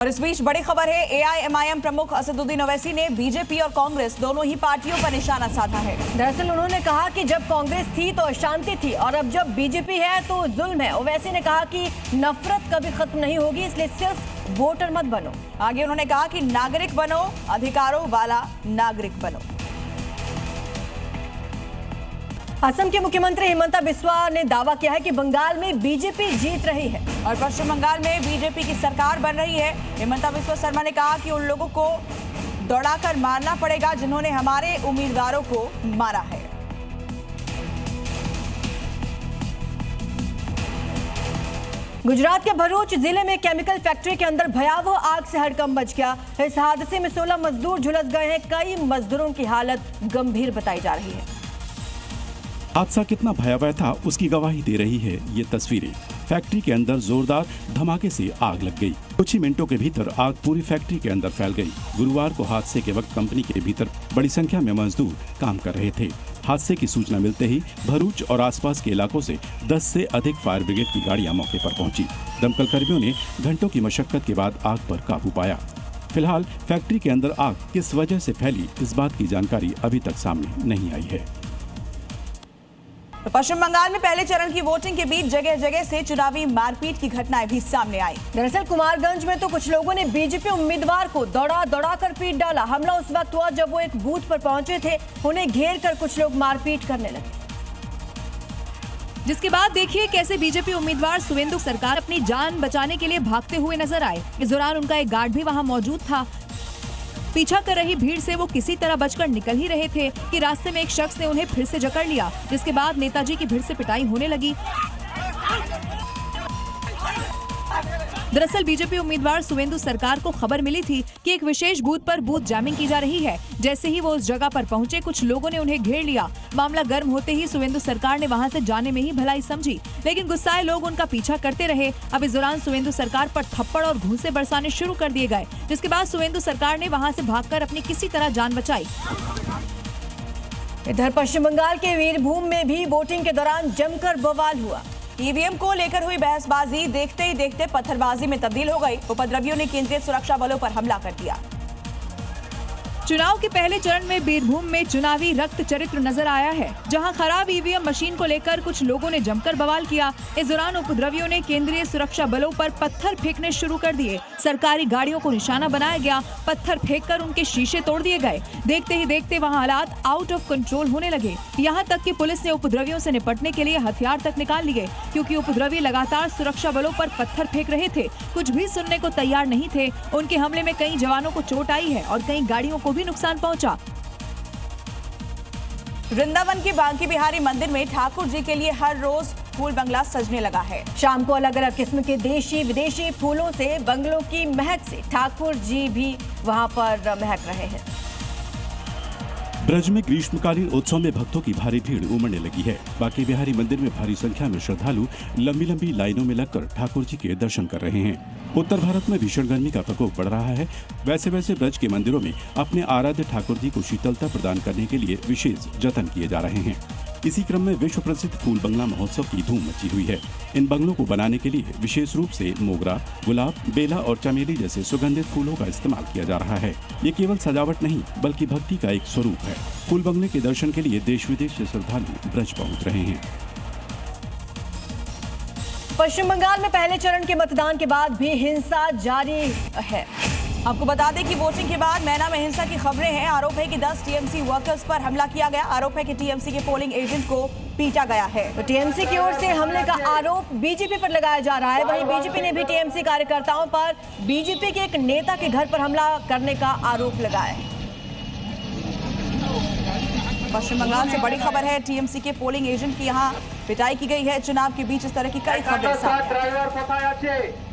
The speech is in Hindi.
और इस बीच बड़ी खबर है, एआईएमआईएम प्रमुख असदुद्दीन ओवैसी ने बीजेपी और कांग्रेस दोनों ही पार्टियों पर निशाना साधा है। दरअसल उन्होंने कहा कि जब कांग्रेस थी तो अशांति थी और अब जब बीजेपी है तो जुल्म है। ओवैसी ने कहा कि नफरत कभी खत्म नहीं होगी, इसलिए सिर्फ वोटर मत बनो। आगे उन्होंने कहा कि नागरिक बनो, अधिकारों वाला नागरिक बनो। असम के मुख्यमंत्री हिमंता बिस्वा ने दावा किया है कि बंगाल में बीजेपी जीत रही है और पश्चिम बंगाल में बीजेपी की सरकार बन रही है। हिमंता बिस्वा शर्मा ने कहा कि उन लोगों को दौड़ाकर मारना पड़ेगा जिन्होंने हमारे उम्मीदवारों को मारा है। गुजरात के भरूच जिले में केमिकल फैक्ट्री के अंदर भयावह आग से हड़कंप मच गया। इस हादसे में 16 मजदूर झुलस गए हैं। कई मजदूरों की हालत गंभीर बताई जा रही है। हादसा कितना भयावह था उसकी गवाही दे रही है ये तस्वीरें। फैक्ट्री के अंदर जोरदार धमाके से आग लग गई। कुछ ही मिनटों के भीतर आग पूरी फैक्ट्री के अंदर फैल गई। गुरुवार को हादसे के वक्त कंपनी के भीतर बड़ी संख्या में मजदूर काम कर रहे थे। हादसे की सूचना मिलते ही भरूच और आसपास के इलाकों से 10 से अधिक फायर ब्रिगेड की गाड़ियां मौके पर पहुंची। दमकल कर्मियों ने घंटों की मशक्कत के बाद आग पर काबू पाया। फिलहाल फैक्ट्री के अंदर आग किस वजह से फैली, इस बात की जानकारी अभी तक सामने नहीं आई है। तो पश्चिम बंगाल में पहले चरण की वोटिंग के बीच जगह जगह से चुनावी मारपीट की घटनाएं भी सामने आई। दरअसल कुमारगंज में तो कुछ लोगों ने बीजेपी उम्मीदवार को दौड़ा कर पीट डाला। हमला उस वक्त हुआ जब वो एक बूथ पर पहुंचे थे। उन्हें घेर कर कुछ लोग मारपीट करने लगे, जिसके बाद देखिए कैसे बीजेपी उम्मीदवार सुवेंदु सरकार अपनी जान बचाने के लिए भागते हुए नजर आए। इस दौरान उनका एक गार्ड भी वहां मौजूद था। पीछा कर रही भीड़ से वो किसी तरह बचकर निकल ही रहे थे कि रास्ते में एक शख्स ने उन्हें फिर से जकड़ लिया, जिसके बाद नेताजी की भीड़ से पिटाई होने लगी। दरअसल बीजेपी उम्मीदवार सुवेंदु सरकार को खबर मिली थी कि एक विशेष बूथ पर बूथ जैमिंग की जा रही है। जैसे ही वो उस जगह पर पहुंचे, कुछ लोगों ने उन्हें घेर लिया। मामला गर्म होते ही सुवेंदु सरकार ने वहां से जाने में ही भलाई समझी, लेकिन गुस्साए लोग उनका पीछा करते रहे। अब इस दौरान सुवेंदु सरकार पर थप्पड़ और घूंसे बरसाने शुरू कर दिए गए, जिसके बाद सुवेंदु सरकार ने वहां से भागकर अपनी किसी तरह जान बचाई। इधर पश्चिम बंगाल के वीरभूम में भी वोटिंग के दौरान जमकर बवाल हुआ। ईवीएम को लेकर हुई बहसबाजी देखते ही देखते पत्थरबाजी में तब्दील हो गई। उपद्रवियों ने केंद्रीय सुरक्षा बलों पर हमला कर दिया। चुनाव के पहले चरण में बीरभूम में चुनावी रक्त चरित्र नजर आया है, जहां खराब ईवीएम मशीन को लेकर कुछ लोगों ने जमकर बवाल किया। इस दौरान उपद्रवियों ने केंद्रीय सुरक्षा बलों पर पत्थर फेंकने शुरू कर दिए। सरकारी गाड़ियों को निशाना बनाया गया, पत्थर फेंककर उनके शीशे तोड़ दिए गए। देखते ही देखते वहां हालात आउट ऑफ कंट्रोल होने लगे। यहाँ तक कि पुलिस ने उपद्रवियों से निपटने के लिए हथियार तक निकाल लिए, क्योंकि उपद्रवी लगातार सुरक्षा बलों पर पत्थर फेंक रहे थे, कुछ भी सुनने को तैयार नहीं थे। उनके हमले में कई जवानों को चोट आई है और कई गाड़ियों को नुकसान पहुंचा। वृंदावन के बांकी बिहारी मंदिर में ठाकुर जी के लिए हर रोज फूल बंगला सजने लगा है। शाम को अलग अलग किस्म के देशी विदेशी फूलों से बंगलों की महक से ठाकुर जी भी वहां पर महक रहे हैं। ब्रज में ग्रीष्मकालीन उत्सव में भक्तों की भारी भीड़ उमड़ने लगी है। बांके बिहारी मंदिर में भारी संख्या में श्रद्धालु लंबी लंबी लाइनों में लगकर ठाकुर जी के दर्शन कर रहे हैं। उत्तर भारत में भीषण गर्मी का प्रकोप बढ़ रहा है। वैसे ब्रज के मंदिरों में अपने आराध्य ठाकुर जी को शीतलता प्रदान करने के लिए विशेष जतन किए जा रहे हैं। इसी क्रम में विश्व प्रसिद्ध फूल बंगला महोत्सव की धूम मची हुई है। इन बंगलों को बनाने के लिए विशेष रूप से मोगरा, गुलाब, बेला और चमेली जैसे सुगंधित फूलों का इस्तेमाल किया जा रहा है। ये केवल सजावट नहीं बल्कि भक्ति का एक स्वरूप है। फूल बंगले के दर्शन के लिए देश विदेश से श्रद्धालु ब्रज पहुंच रहे हैं। पश्चिम बंगाल में पहले चरण के मतदान के बाद भी हिंसा जारी है। आपको बता दें कि वोटिंग के बाद मैना में हिंसा की खबरें हैं। आरोप है कि 10 टीएमसी वर्कर्स पर हमला किया गया। आरोप है कि टीएमसी के पोलिंग एजेंट को पीटा गया है। तो टीएमसी की ओर से हमले का आरोप बीजेपी पर लगाया जा रहा है। वहीं बीजेपी ने भी टीएमसी कार्यकर्ताओं पर बीजेपी के एक नेता के घर पर हमला करने का आरोप लगाया है। पश्चिम बंगाल से बड़ी खबर है, टीएमसी के पोलिंग एजेंट की यहां पिटाई की गई है। चुनाव के बीच इस तरह की कई खबरें सामने